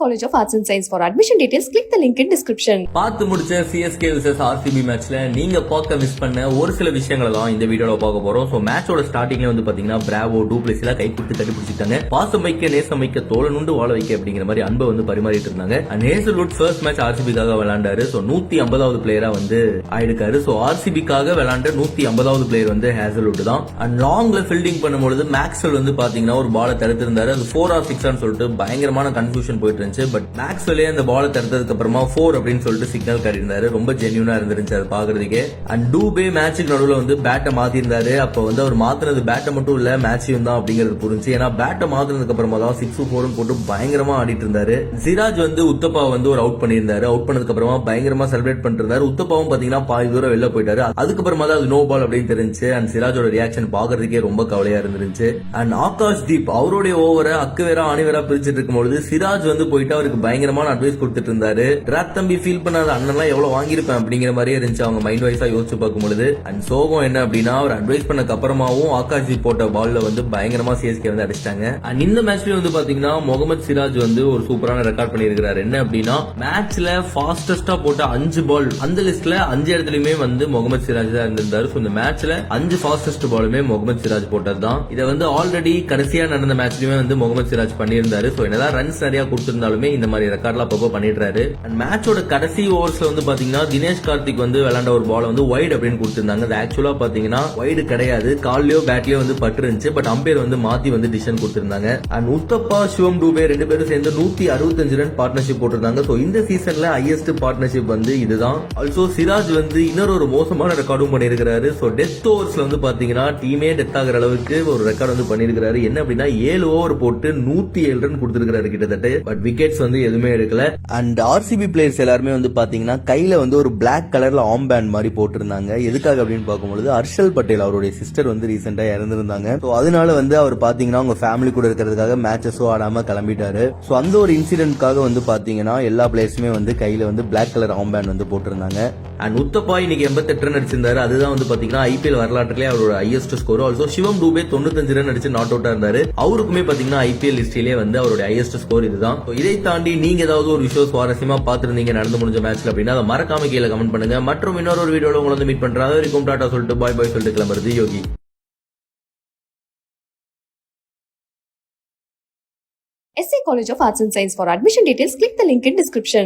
College of Arts and Science. For admission details, click the link in description. பார்த்து முடிச்ச CSK vs RCB மேட்ச்ல நீங்க பார்க்க miss பண்ண ஒரு சில விஷயங்களை தான் இந்த வீடியோல பார்க்க போறோம். சோ மேட்சோட ஸ்டார்டிங்ல வந்து பாத்தீங்கன்னா பிராவோ டூப்ளேசில கை கொடுத்து கட்டி பிடிச்சிட்டாங்க. பாசம் வைக்க நேசம் வைக்க தோழனுண்டு வாழ வைக்க அப்படிங்கிற மாதிரி அன்பை வந்து பரிமாறிட்டு இருந்தாங்க. அண்ட் ஹேசல்வுட் ஃபர்ஸ்ட் மேட்ச் ஆர்சிபிக்காக விளையாண்டாரு. சோ 150வது பிளேயரா வந்து ஆயிடுக்காரு. சோ ஆர்சிபிக்காக விளையாண்ட 150வது பிளேயர் வந்து ஹேசல்வுட் தான். அண்ட் லாங்ல ஃபீல்டிங் பண்ணும்போது மேக்ஸ்வெல் வந்து பாத்தீங்கன்னா ஒரு பாலை தடுத்திருந்தாரு. அது 4 or 6 சொல்லிட்டு பயங்கரமான கன்ஃபியூஷன் போயிட்டு இருந்துச்சு. பட் மேக்ஸ்வெல்லே அந்த பாலை தடுத்ததுக்கு அப்புறமா 4 அப்படின்னு சொல்லிட்டு சிக்னல் காட்டியிருந்தாரு. ரொம்ப ஜென்யூனா இருந்துச்சு அது பாக்குறதுக்கே. அண்ட் டூபே மேட்சுக்கு நடுவுல வந்து பேட்டை மாத்திருந்தாரு. அப்ப வந்து அவர் மாத்தினது பேட்டை மட்டும் இல்ல மேட்சையும் தான் அப்படிங்கிறது புரிஞ்சு. ஏன்னா பேட்டை மாத்தினதுக்கு அப்புறமா தான் 6-4 போட்டு பயங்கரமா ஆடிட்டு இருந்தாரு. சிராஜ் வந்து உத்தப்பா வந்து ஒரு அவுட் பண்ணியிருந்தாரு. அவுட் பண்ணதுக்கு அப்புறமா பயங்கரமா செலிப்ரேட் பண்ணிட்டு இருந்தாரு. உத்தப்பாவும் பாத்தீங்கன்னா பாதி தூரம் வெளில போயிட்டாரு. அதுக்கப்புறமா தான் அது நோ பால் அப்படின்னு தெரிஞ்சு. அண்ட் சிராஜோட ரியாக்ஷன் பாக்குறதுக்கே ரொம்ப கவலையா இருந்துச்சு. அண்ட் ஆகாஷ் தீப் அவருடைய ஓவரை அக்குவேரா ஆணிவேரா பிரிச்சுட்டு இருக்கும்போது சிராஜ் வந்து போயிட்டு அவருக்கு பயங்கரமான அட்வைஸ் கொடுத்துட்டு இருந்தாரு. டிராக் தம்பி ஃபீல் பண்ணாத அண்ணன்லாம் எவ்வளவு வாங்கியிருப்பேன் அப்படிங்கிற மாதிரியே இருந்துச்சு அவங்க மைண்ட் வைஸா யோசிச்சு பார்க்கும்போது. அண்ட் சோகம் என்ன அப்படின்னா அவர் அட்வைஸ் பண்ணக்கு அப்புறமாவும் ஆகாஷ் தீப் போட்ட பால்ல வந்து பயங்கரமா சிஎஸ்கே வந்து அடிச்சிட்டாங்க. அண்ட் இந்த மேட்ச்லயும் வந்து பாத்தீங்கன்னா முகமது சிராஜ் வந்து ஒரு சூப்பரான ரெக்கார்ட் பண்ணியிருக்காரு. என்ன அப்படின்னா மேட்ச்ல ஃபாஸ்டஸ்டா போட்ட 5 பால் அந்த லிஸ்ட்ல 5 இடத்துலயுமே வந்து முகமது சிராஜ் தான் இருந்திருந்தாரு. இந்த மேட்ச்ல 5 ஃபாஸ்டஸ்ட் பாலுமே முகமது சிராஜ் போட்டதுதான். இதை வந்து ஆல்ரெடி கடைசியா நடந்த மேட்ச்லயுமே வந்து முகமது சிராஜ் பண்ணியிருந்தாரு. என்னதான் ரன்ஸ் நிறைய கொடுத்திருந்தாலுமே இந்த மாதிரி ரெக்கார்ட்லாம் அப்பப்போ பண்ணிடுறாரு. அண்ட் மேட்சோட கடைசி ஓவர்ஸ்ல வந்து பாத்தீங்கன்னா தினேஷ் கார்த்திக் வந்து விளையாண்ட ஒரு பால் வந்து வைட் அப்படின்னு கொடுத்திருந்தாங்க. அது ஆக்சுவலா பாத்தீங்கன்னா வைடு கிடையாது, கால்லயோ பேட்லயோ வந்து பட்டு இருந்துச்சு. பட் அம்பையர் வந்து மாத்தி வந்து டிசிஷன் கொடுத்திருந்தாங்க. அண்ட் உத்தப்பா சிவம் டூபே 2 பேரும் சேர்ந்து 165 ரன் பார்ட்னர்ஷிப் போட்டிருந்தாங்க. சோ இந்த சீசன்ல ஹையஸ்ட் பார்ட்னர்ஷிப் வந்து இதுதான். ஆல்சோ சிராஜ் வந்து இன்னொரு மோசமான ரெக்கார்டும் பண்ணிருக்காரு. சோ டெத் ஓவர்ஸ்ல வந்து பாத்தீங்கன்னா டீமே டெத் ஆகிற அளவுக்கு ஒரு ரெக்கார்ட் வந்து பண்ணிருக்காரு. என்ன அப்படின்னா 7 ஓவர் போட்டு 107 ரன் கொடுத்திருக்காரு கிட்டத்தட்ட. பட் விக்கெட்ஸ் வந்து எதுவுமே எடுக்கல. அண்ட் ஆர்சிபி பிளேயர்ஸ் எல்லாருமே வந்து பாத்தீங்கன்னா கையில வந்து ஒரு பிளாக் கலர்ல ஆம் பேண்ட் மாதிரி போட்டிருந்தாங்க. எதுக்காக அப்படின்னு பார்க்கும்போது ஹர்ஷல் பட்டேல் அவருடைய சிஸ்டர் வந்து ரீசெண்டா இறந்திருந்தாங்க. சோ அதனால வந்து அவர் பாத்தீங்கன்னா அவங்க ஃபேமிலி கூட இருக்கிறதுக்காக மேட்சஸோ ஆடாம கிளம்பிட்டாரு. சோ அந்த ஒரு இன்சிடென்ட்காக வந்து பாத்தீங்கன்னா எல்லா பிளேயர்ஸுமே வந்து கையில வந்து பிளாக் கலர் ஆம் பேண்ட் வந்து போட்டிருந்தாங்க. அண்ட் உத்தப்பா இன்னைக்கு 88 ரன் அடிச்சிருந்தாரு. அதுதான் வந்து பாத்தீங்கன்னா ஐபிஎல் வரலாற்றிலே அவரோட ஹையஸ்ட் ஸ்கோர். ஆல்சோ சிவம் டூபே 95 ரன் அடிச்சு நாட் அவுட்டா இருந்தாரு. அவருக்குமே பாத்தீங்கன்னா ஐபிஎல் ஹிஸ்டரியிலே வந்து அவருடைய ஹையஸ்ட் ஸ்கோர் இதுதான். இதை தாண்டி நீங்க ஏதாவது ஒரு விஷயம் சுவாரஸ்யமா பாத்துருந்தீங்க நடந்து முடிஞ்ச மேட்ச்ல அப்படின்னா அதை மறக்காம கீழே கமெண்ட் பண்ணுங்க. மற்றும் இன்னொரு வீடியோல உங்களை வந்து மீட் பண்றாங்க. வரைக்கும் டாடா சொல்லிட்டு பாய் பாய் சொல்லிட்டு கிளம்புறது யோகி. SC College of Arts and Science. For admission details, click the link in description.